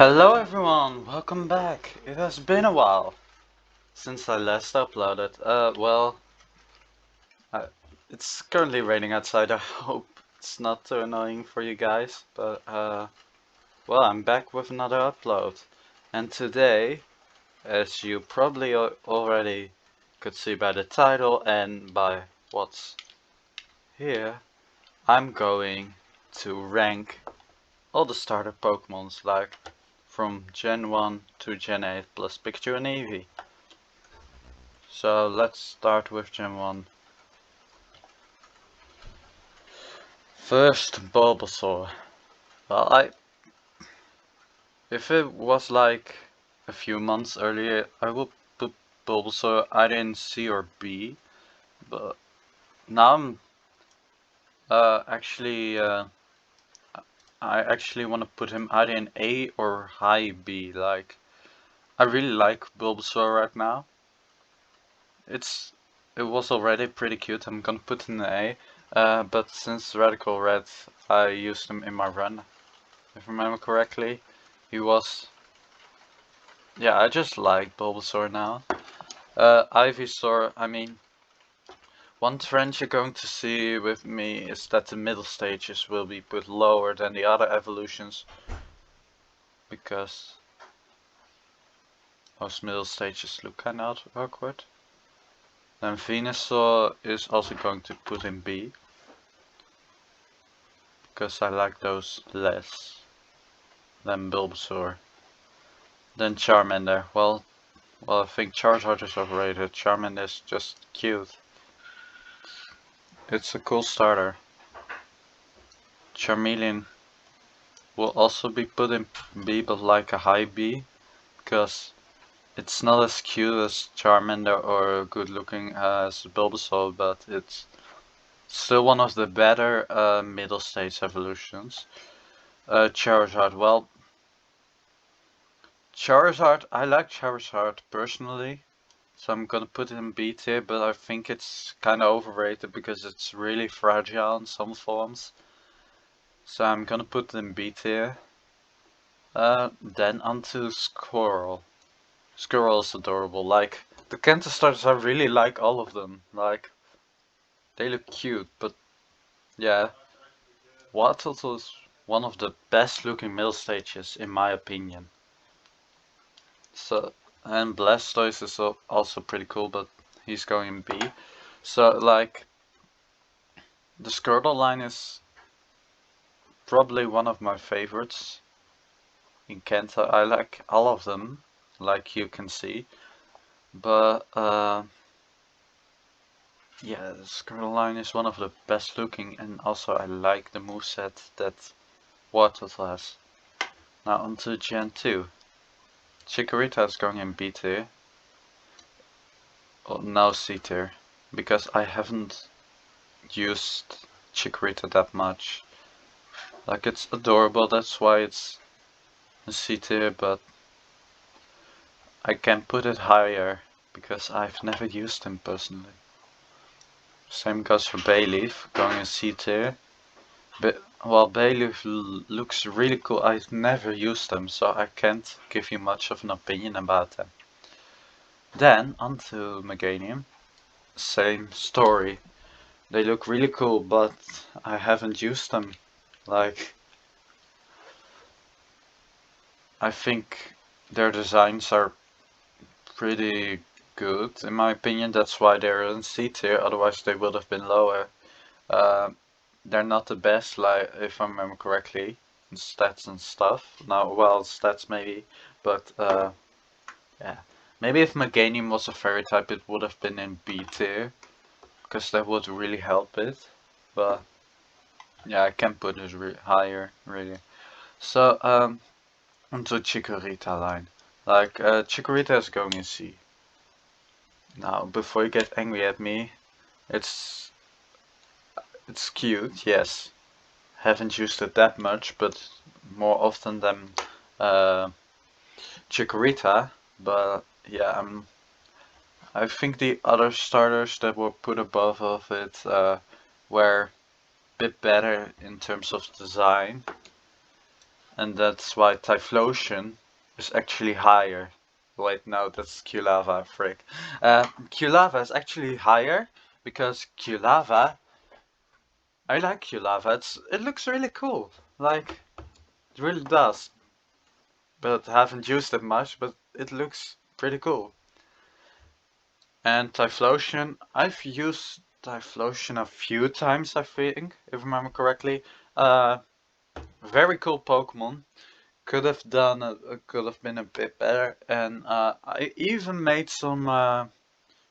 Hello everyone, welcome back. It has been a while since I last uploaded. Uh, it's currently raining outside. I hope it's not too annoying for you guys, but well, I'm back with another upload. And today, as you probably already could see by the title and by what's here, I'm going to rank all the starter Pokemons, like from Gen 1 to Gen 8 plus Pikachu and Eevee. So let's start with Gen 1. First, Bulbasaur. Well, if it was like a few months earlier, I would put Bulbasaur either in C or B, but now I actually want to put him either in A or high B. Like, I really like Bulbasaur right now. It was already pretty cute. I'm gonna put in A, but since Radical Red, I used him in my run. If I remember correctly, he was. Yeah, I just like Bulbasaur now. Ivysaur, I mean, one trend you're going to see with me is that the middle stages will be put lower than the other evolutions, because most middle stages look kinda awkward. Then Venusaur is also going to put in B, because I like those less than Bulbasaur. Then Charmander, well, I think Charizard is overrated. Charmander is just cute. It's a cool starter. Charmeleon will also be put in B, but like a high B, because it's not as cute as Charmander or good looking as Bulbasaur, but it's still one of the better middle stage evolutions. Charizard, well, Charizard, I like Charizard personally, so I'm gonna put it in B tier, but I think it's kinda overrated because it's really fragile in some forms. So I'm gonna put it in B tier. Then onto Squirrel. Squirrel is adorable. Like, the Kanto starters, I really like all of them. Like, they look cute, but yeah. Wartortle is one of the best looking middle stages, in my opinion. So, and Blastoise is also pretty cool, but he's going in B. So, like, the Squirtle line is probably one of my favorites in Kanto. I like all of them, like you can see. But, yeah, the Squirtle line is one of the best looking, and also I like the moveset that Wartortle has. Now onto Gen 2. Chikorita is going in B tier. Well, now C tier. Because I haven't used Chikorita that much. Like, it's adorable, that's why it's a C tier, but I can put it higher because I've never used him personally. Same goes for Bayleaf, going in C tier. But while Bayleaf looks really cool, I've never used them, so I can't give you much of an opinion about them. Then onto Meganium. Same story. They look really cool, but I haven't used them. Like, I think their designs are pretty good, in my opinion. That's why they're in C tier, otherwise they would have been lower. They're not the best, like, if I remember correctly, in stats and stuff. Now, well, stats maybe, but yeah. Maybe if Meganium was a fairy type, it would have been in B tier, because that would really help it. But yeah, I can put it higher, really. So, onto Chikorita line. Like, Chikorita is going in C. Now, before you get angry at me, it's cute, yes. Haven't used it that much, but more often than Chikorita. But yeah, I think the other starters that were put above of it were a bit better in terms of design. and that's why Typhlosion is actually higher. Wait, no, that's Qlava, frick. Qlava is actually higher because Qlava, I like Qlava, it looks really cool, like, it really does. But haven't used it much, but it looks pretty cool. And Typhlosion, I've used Typhlosion a few times, I think, if I remember correctly. Very cool Pokemon. Could have been a bit better, and I even made some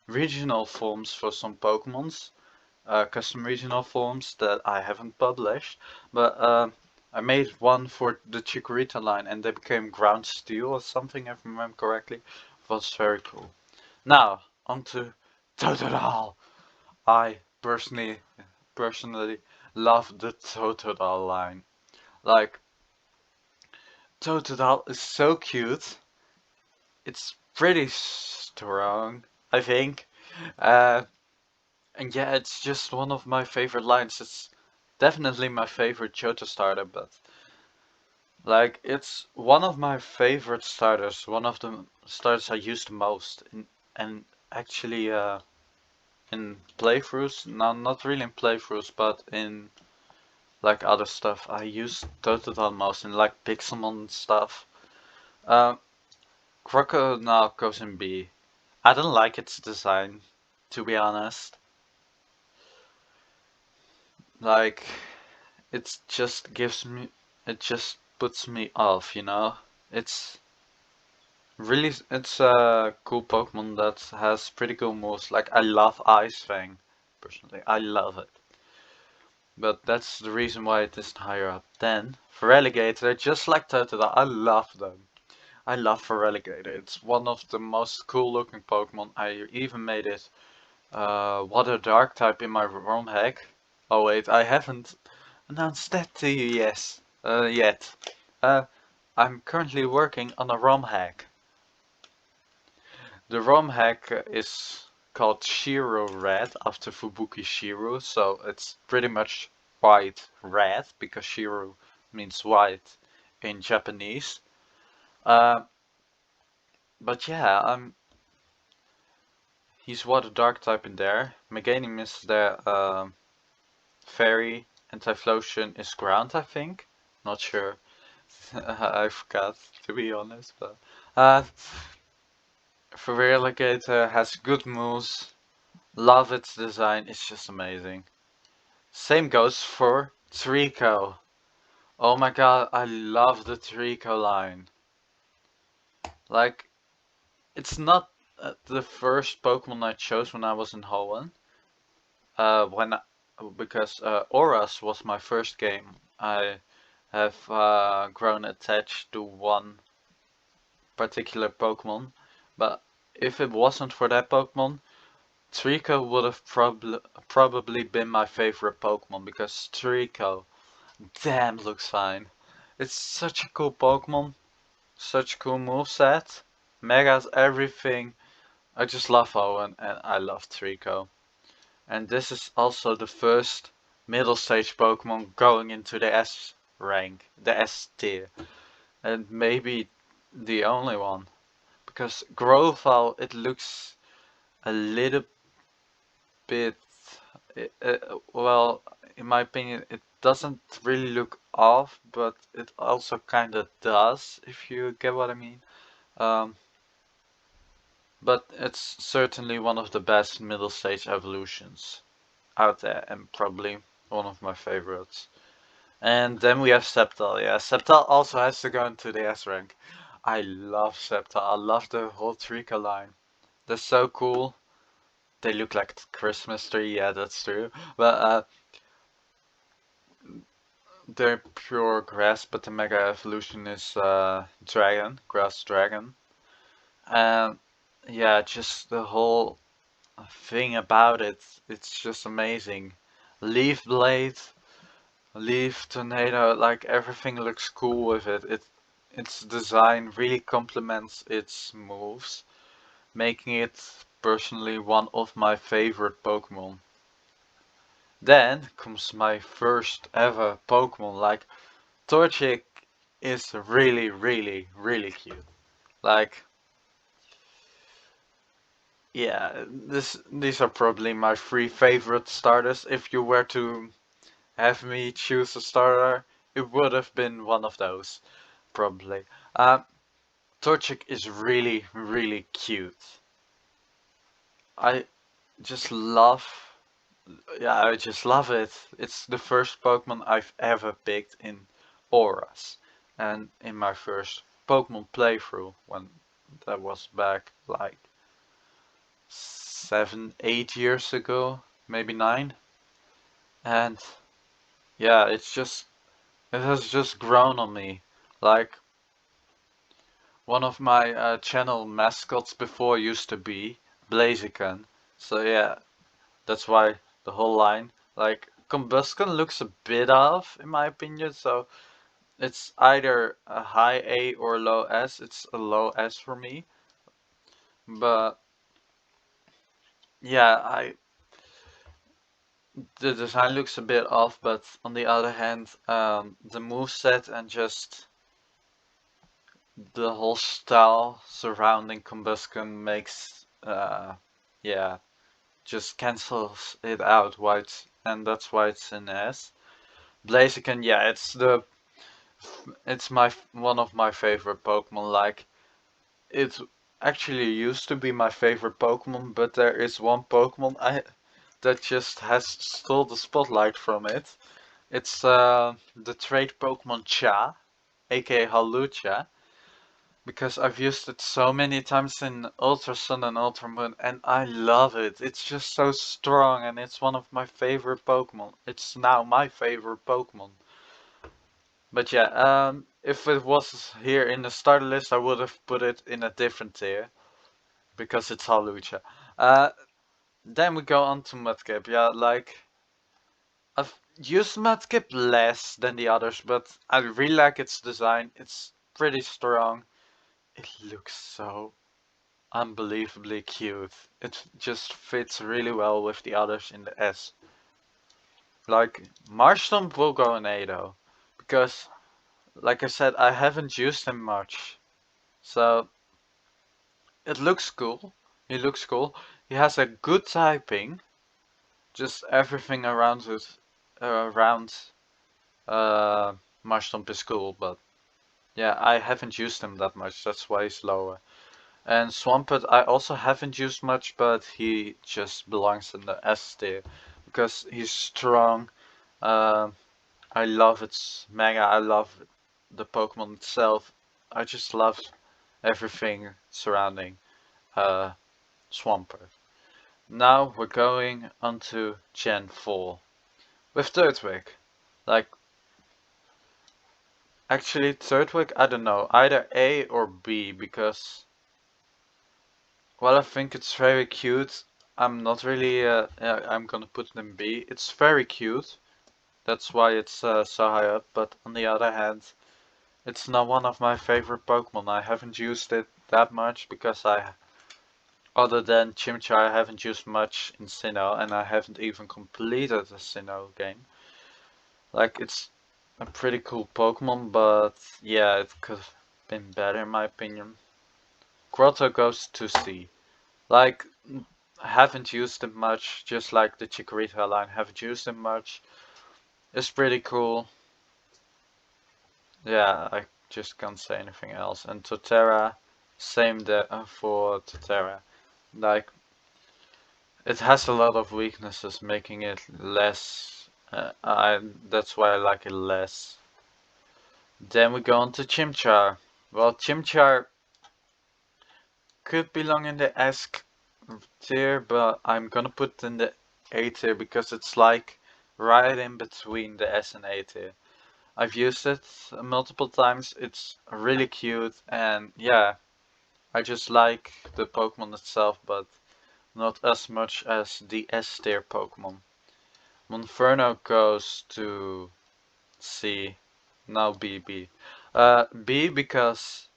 regional forms for some Pokemons, custom regional forms that I haven't published, but I made one for the Chikorita line, and they became Ground Steel or something, if I remember correctly. It was very cool. Now, onto Totodile. I personally love the Totodile line. Like, Totodile is so cute. It's pretty strong, I think. Uh, and yeah, it's just one of my favorite lines. It's definitely my favorite Johto starter, but like it's one of my favorite starters. One of the starters I use the most. And actually, in playthroughs, no, not really in playthroughs, but in like other stuff, I use Totodile most in like Pixelmon stuff. Crocodile goes in B. I don't like its design, to be honest. Like, it just puts me off, you know? It's it's a cool Pokemon that has pretty cool moves. Like, I love Ice Fang, personally. I love it. But that's the reason why it isn't higher up. Then, for Relegator, just like Totodile, I love them. I love Feraligatr. It's one of the most cool looking Pokemon. I even made it Water Dark type in my ROM hack. Oh wait, I haven't announced that to you yet. I'm currently working on a ROM hack. The ROM hack is called Shiro Red after Fubuki Shiro, so it's pretty much white red because Shiro means white in Japanese. Uh, but yeah, he's water dark type in there. Meganium is the fairy, and Typhlosion is ground, I think. Not sure. I forgot, to be honest. But Feraligatr has good moves. Love its design. It's just amazing. Same goes for Trico. Oh my god, I love the Trico line. Like, it's not the first Pokemon I chose when I was in Holland. Because Auras was my first game. I have grown attached to one particular Pokemon, but if it wasn't for that Pokemon, Trico would have probably been my favorite Pokemon because Trico, damn, looks fine. It's such a cool Pokemon, such a cool moveset, Mega's everything. I just love Owen and I love Trico. And this is also the first middle stage Pokemon going into the S rank, the S tier. And maybe the only one. Because Grovyle, it looks a little bit, well, in my opinion, it doesn't really look off, but it also kinda does, if you get what I mean. Um, but it's certainly one of the best middle stage evolutions out there, and probably one of my favorites. And then we have Sceptile. Yeah, Sceptile also has to go into the S rank. I love Sceptile. I love the whole Trica line. They're so cool. They look like a Christmas tree. Yeah, that's true. But they're pure grass. But the Mega Evolution is Dragon, Grass Dragon. And yeah, just the whole thing about it. It's just amazing. Leaf Blade. Leaf Tornado, like everything looks cool with it. Its design really complements its moves, making it personally one of my favorite Pokemon. Then comes my first ever Pokemon, like Torchic. is really, really, really cute. Like, yeah, these are probably my three favorite starters. If you were to have me choose a starter, it would have been one of those, probably. Torchic is really, really cute. I just love, yeah, I just love it. It's the first Pokemon I've ever picked in Auras, and in my first Pokemon playthrough, when that was back like 7, 8 years ago, maybe 9. And yeah, it has just grown on me. Like, one of my channel mascots before used to be Blaziken. So yeah, that's why the whole line. Like, Combusken looks a bit off in my opinion, so it's either a high A or low S. It's a low S for me. But yeah, the design looks a bit off, but on the other hand, the moveset and just the whole style surrounding Combusken makes, yeah, just cancels it out. And that's why it's an S. Blaziken, yeah, it's one of my favorite Pokemon. Like, it actually used to be my favorite Pokemon, but there is one Pokemon that just has stole the spotlight from it. It's the trait Pokemon Cha, aka Halucha, because I've used it so many times in Ultra Sun and Ultra Moon, and I love it. It's just so strong, and it's one of my favorite Pokemon. It's now my favorite Pokemon. But yeah, if it was here in the starter list, I would have put it in a different tier because it's Halucha. Then we go on to Mudkip. Yeah, like, I've used Mudkip less than the others, but I really like its design. It's pretty strong. It looks so unbelievably cute. It just fits really well with the others in the S. Like, Marshtomp will go in A though, because, like I said, I haven't used him much. So, it looks cool. He looks cool. He has a good typing. Just everything around it, around Marshtomp is cool, but yeah, I haven't used him that much. That's why he's lower. And Swampert I also haven't used much, but he just belongs in the S tier because he's strong. Uh, I love its mega. I love the Pokemon itself. I just love everything surrounding uh, Swampert. Now we're going on to Gen 4 with Turtwig. Like, actually, Turtwig, I don't know, either A or B because, well, I think it's very cute. I'm not really, I'm gonna put it in B. It's very cute. That's why it's so high up. But on the other hand, it's not one of my favorite Pokemon. I haven't used it that much because other than Chimchar, I haven't used much in Sinnoh, and I haven't even completed the Sinnoh game. Like, it's a pretty cool Pokemon, but yeah, it could have been better in my opinion. Grotto goes to C. Like, I haven't used it much, just like the Chikorita line, haven't used it much. It's pretty cool. Yeah, I just can't say anything else. And Totera, same for Totera. Like, it has a lot of weaknesses, making it less. That's why I like it less. Then we go on to Chimchar. Well, Chimchar could belong in the S tier, but I'm gonna put it in the A tier because it's like right in between the S and A tier. I've used it multiple times. It's really cute, and yeah, I just like the Pokemon itself, but not as much as the S tier Pokemon. Monferno goes to C, now B, B. B because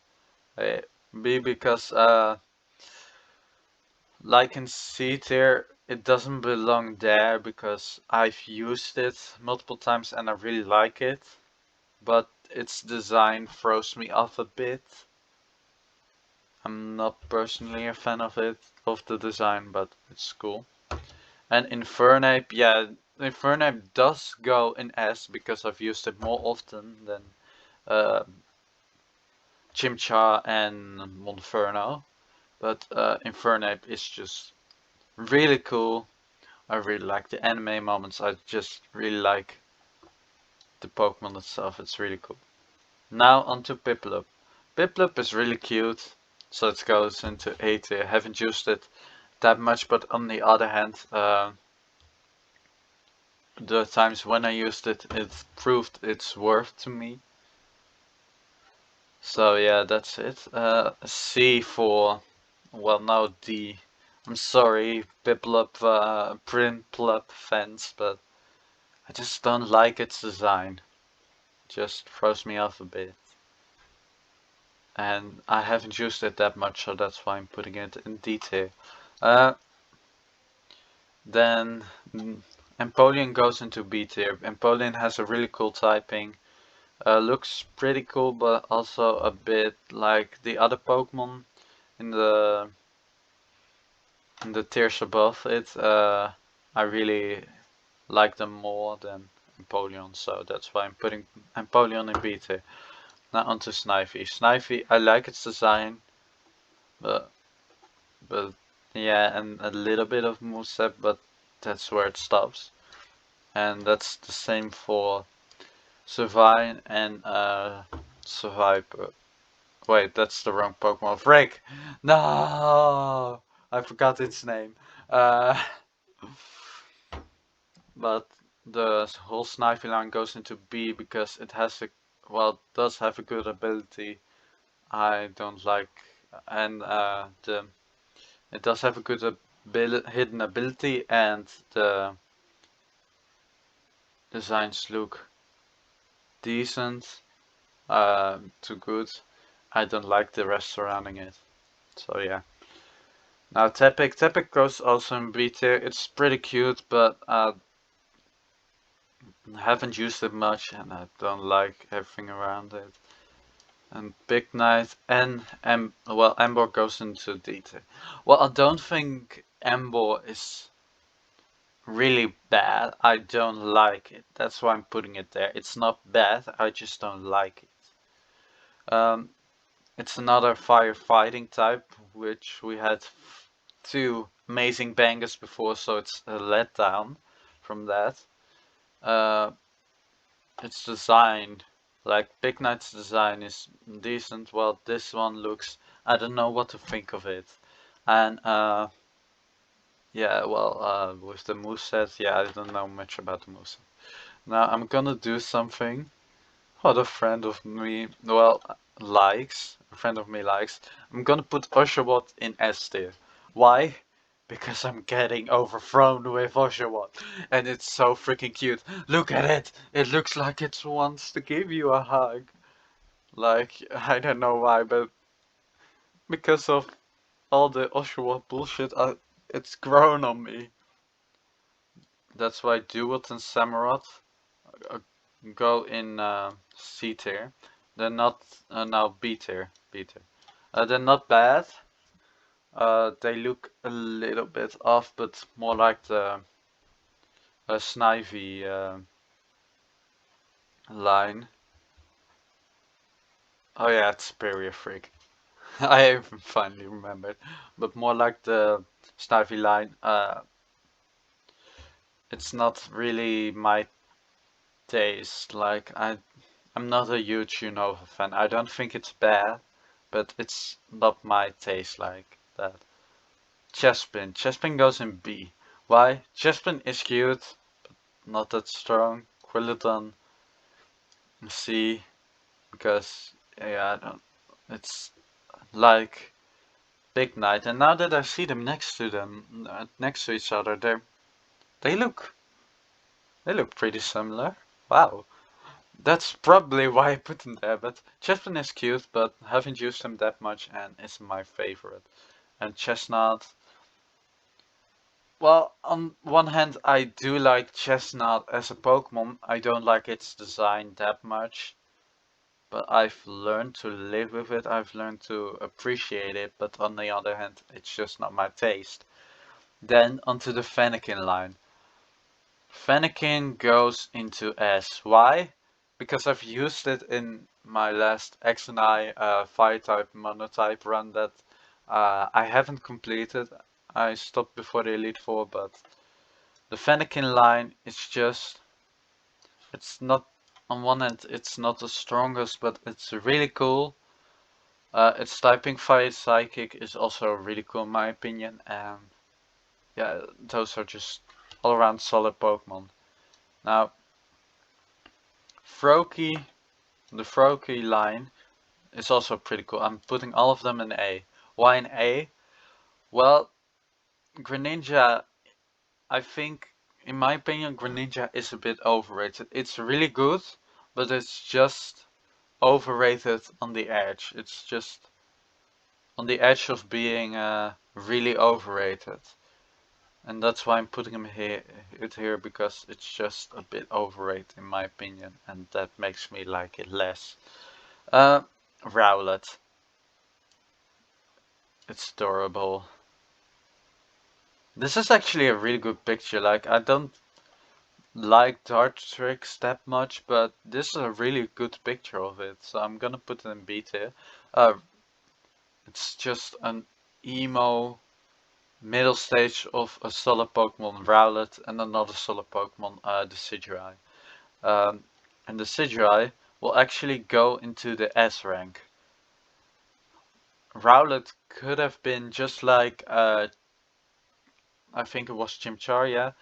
uh, B because like in C tier, it doesn't belong there because I've used it multiple times and I really like it. but its design throws me off a bit. I'm not personally a fan of the design, but it's cool. And Infernape, yeah, Infernape does go in S because I've used it more often than uh, Chimchar and Monferno. But Infernape is just really cool. I really like the anime moments. I just really like the Pokemon itself. It's really cool. Now onto Piplup. Piplup is really cute, so it goes into A tier. Haven't used it that much, but on the other hand, the times when I used it, it proved its worth to me. So yeah, that's it. C for, well, now D. I'm sorry, Piplup, Prinplup fans, but I just don't like its design. Just throws me off a bit. And I haven't used it that much, so that's why I'm putting it in D tier. Then Empoleon goes into B tier. Empoleon has a really cool typing. Looks pretty cool, but also a bit like the other Pokemon in the tiers above it. I really like them more than Empoleon, so that's why I'm putting Empoleon in B tier. Now onto Snivy. Snivy, I like its design, but yeah, and a little bit of moveset, but that's where it stops. And that's the same for Survivine and Survivor. Wait, that's the wrong Pokemon. Frick! No! I forgot its name. Uh, but the whole Snivy line goes into B because it has a, well, does have a good ability. I don't like, and it does have a good hidden ability, and the designs look decent, to good. I don't like the rest surrounding it. So yeah. Now Tepig. Tepig goes also in B tier. It's pretty cute, but haven't used it much and I don't like everything around it. And Big Knight and well, Ember goes into D tier. Well, I don't think Ember is really bad. I don't like it. That's why I'm putting it there. It's not bad, I just don't like it. It's another firefighting type, which we had two amazing bangers before, so it's a letdown from that. Its design, like Big Knight's design, is decent. Well, this one looks, I don't know what to think of it. And yeah, well, with the moveset, yeah, I don't know much about the moveset. Now I'm gonna do something what a friend of me, well, likes. A friend of me likes. I'm gonna put Oshawott in S tier. Why? Because I'm getting overthrown with Oshawott. And it's so freaking cute. Look at it! It looks like it wants to give you a hug. Like, I don't know why, but because of all the Oshawott bullshit, it's grown on me. That's why Duet and Samurott go in C tier. They're not now B tier. B tier. They're not bad. They look a little bit off, but more like the Snivy line. Oh yeah, it's Superior Freak. I even finally remembered, but more like the Snivy line. It's not really my taste. Like I'm not a huge Unova fan. I don't think it's bad, but it's not my taste like that. Chespin. Chespin goes in B. Why? Chespin is cute, but not that strong. Quilladon C, because yeah, I don't. It's like Big Knight, and now that I see them next to next to each other, they look they look pretty similar. Wow. That's probably why I put them there, but Chespin is cute, but haven't used him that much and is my favorite. And Chestnut, well, on one hand, I do like Chestnut as a Pokemon. I don't like its design that much. but I've learned to live with it. I've learned to appreciate it, but on the other hand, it's just not my taste. Then onto the Fennekin line. Fennekin goes into S. Why? Because I've used it in my last X and I fire type monotype run that I haven't completed. I stopped before the Elite Four, but the Fennekin line is just, it's not, on one hand it's not the strongest, but it's really cool. Its typing Fire Psychic is also really cool in my opinion, and yeah, those are just all around solid Pokemon. Now, Froakie, the Froakie line is also pretty cool. I'm putting all of them in A. Why in A? Well, Greninja, I think, in my opinion, Greninja is a bit overrated. It's really good, but it's just overrated on the edge. It's just on the edge of being really overrated. And that's why I'm putting him here, because it's just a bit overrated in my opinion, and that makes me like it less. Rowlet. It's adorable. This is actually a really good picture. Like, I don't like Torchic that much, but this is a really good picture of it, so I'm gonna put it in B tier. It's just an emo middle stage of a solid Pokemon, Rowlet, and another solid Pokemon, the Decidueye. And the Decidueye will actually go into the S rank. Rowlet could have been just like, I think it was Chimchar, yeah,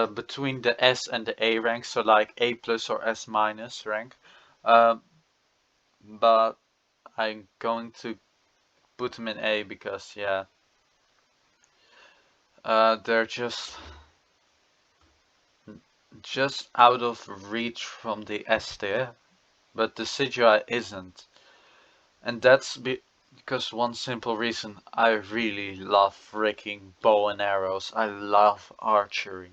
between the S and the A rank, so like A plus or S minus rank. But I'm going to put them in A because, yeah, they're just out of reach from the S tier, but the Decidueye isn't. And that's because one simple reason: I really love freaking bow and arrows. I love archery.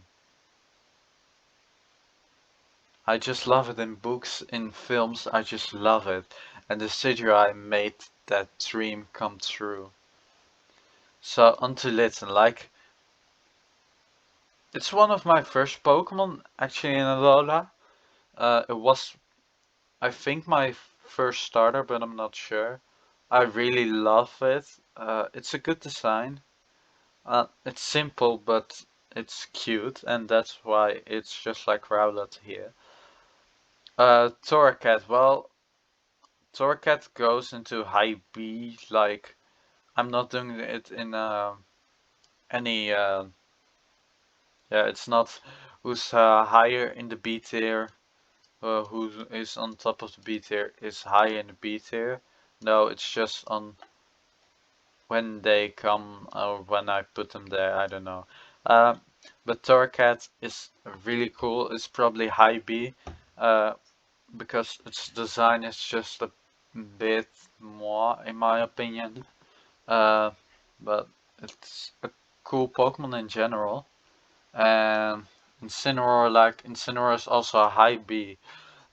I just love it in books, in films, I just love it. And the Decidueye made that dream come true. So onto Litten, like, it's one of my first Pokemon actually in Alola. It was, I think, my first starter, but I'm not sure. I really love it. It's a good design. It's simple, but it's cute, and that's why it's just like Rowlet here. Torracat, well, Torracat goes into high B, like, I'm not doing it in any, yeah, it's not who's higher in the B tier, who is on top of the B tier is higher in the B tier. No, it's just on when they come or when I put them there, I don't know. But Torracat is really cool. It's probably high B because its design is just a bit more, in my opinion. But it's a cool Pokemon in general. And Incineroar, like, Incineroar is also a high B.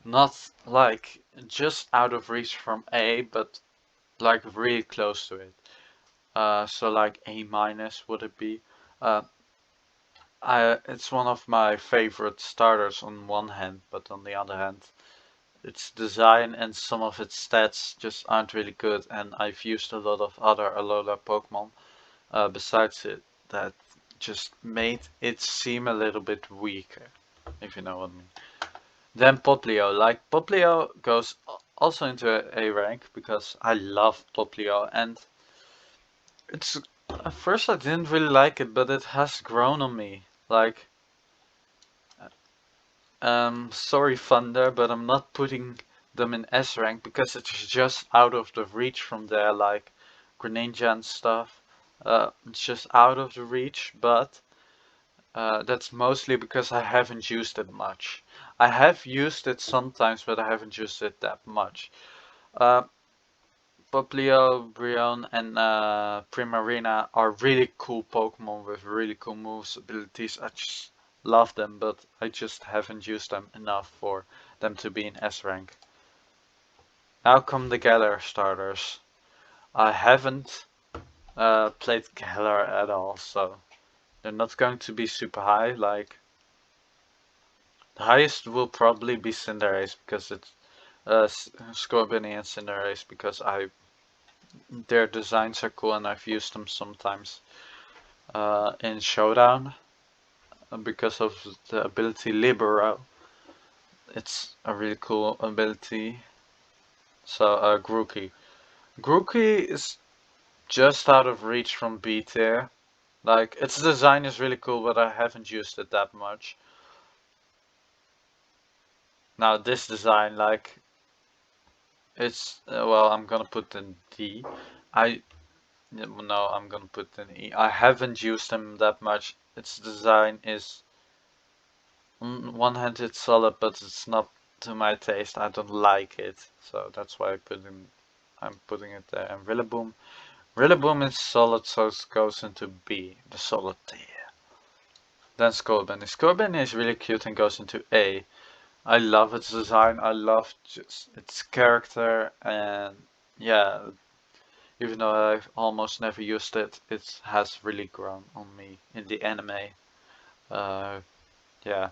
Not like just out of reach from A, but like really close to it. So like A minus would it be? It's one of my favorite starters on one hand, but on the other hand, its design and some of its stats just aren't really good, and I've used a lot of other Alola Pokemon besides it that just made it seem a little bit weaker, if you know what I mean. Then Poplio, like, Poplio goes also into A rank because I love Poplio, and it's, at first I didn't really like it, but it has grown on me. Like, sorry Thunder, but I'm not putting them in S rank because it's just out of the reach from there, like Greninja and stuff. It's just out of the reach, but that's mostly because I haven't used it much. I have used it sometimes, but I haven't used it that much. Poplio, Brion, and Primarina are really cool Pokemon with really cool moves, abilities. I just love them, but I just haven't used them enough for them to be in S rank. Now come the Galar starters. I haven't played Galar at all, so they're not going to be super high. Like, the highest will probably be Cinderace because it's Scorbunny and Cinderace because their designs are cool and I've used them sometimes in Showdown because of the ability Libero. It's a really cool ability. So Grookey. Grookey is just out of reach from B tier. Like, its design is really cool, but I haven't used it that much. Now this design, like, it's well, I'm gonna put in D. No, I'm gonna put in E. I haven't used him that much. Its design is on one hand it's solid, but it's not to my taste. I don't like it, so that's why I'm putting it there. And Rillaboom. Rillaboom is solid, so it goes into B, the solid tier. Then Scorbunny. Scorbunny is really cute and goes into A. I love its design, I love just its character, and yeah, even though I've almost never used it, it has really grown on me in the anime. Yeah,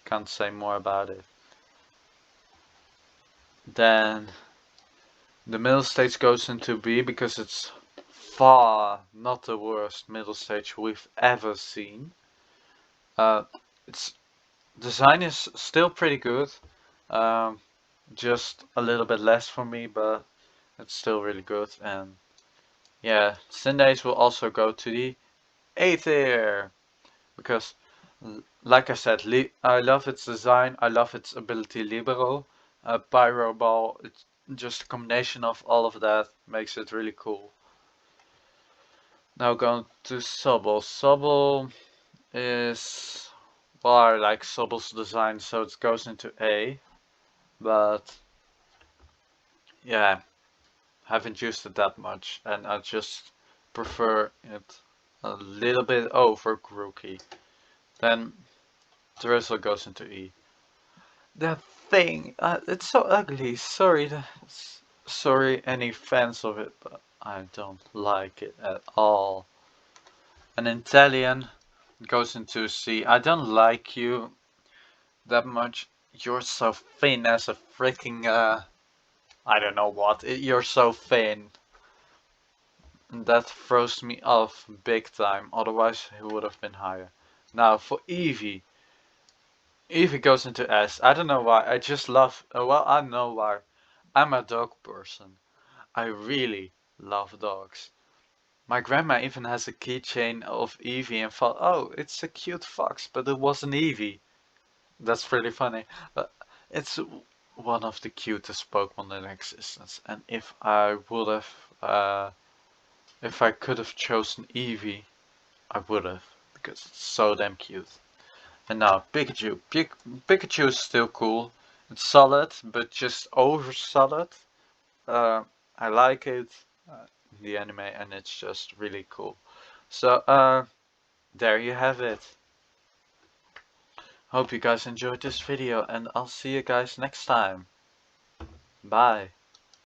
can't say more about it. Then the middle stage goes into B because it's far not the worst middle stage we've ever seen. Its design is still pretty good, just a little bit less for me, but it's still really good. And yeah, Cinderace will also go to the A tier because, like I said, I love its design. I love its ability Libero, Pyro Ball. It's just a combination of all of that makes it really cool. Now going to Sobble. Sobble is, well, I like Sobble's design, so it goes into A. But yeah, haven't used it that much, and I just prefer it a little bit over Grookey. Then Drizzle goes into E. That thing, it's so ugly. Sorry, any fans of it, but I don't like it at all. An Italian goes into C. I don't like you that much. You're so thin as a freaking I don't know what. You're so thin. That throws me off big time, otherwise he would have been higher. Now for Eevee. Eevee goes into S. I don't know why, I just love, well, I know why. I'm a dog person. I really love dogs. My grandma even has a keychain of Eevee and thought, oh, it's a cute fox, but it wasn't Eevee. That's pretty funny. But it's one of the cutest Pokemon in existence. And if I would have, if I could have chosen Eevee, I would have, because it's so damn cute. And now Pikachu. Pikachu is still cool. It's solid, but just over solid. I like it, in the anime, and it's just really cool. So there you have it. Hope you guys enjoyed this video, and I'll see you guys next time. Bye.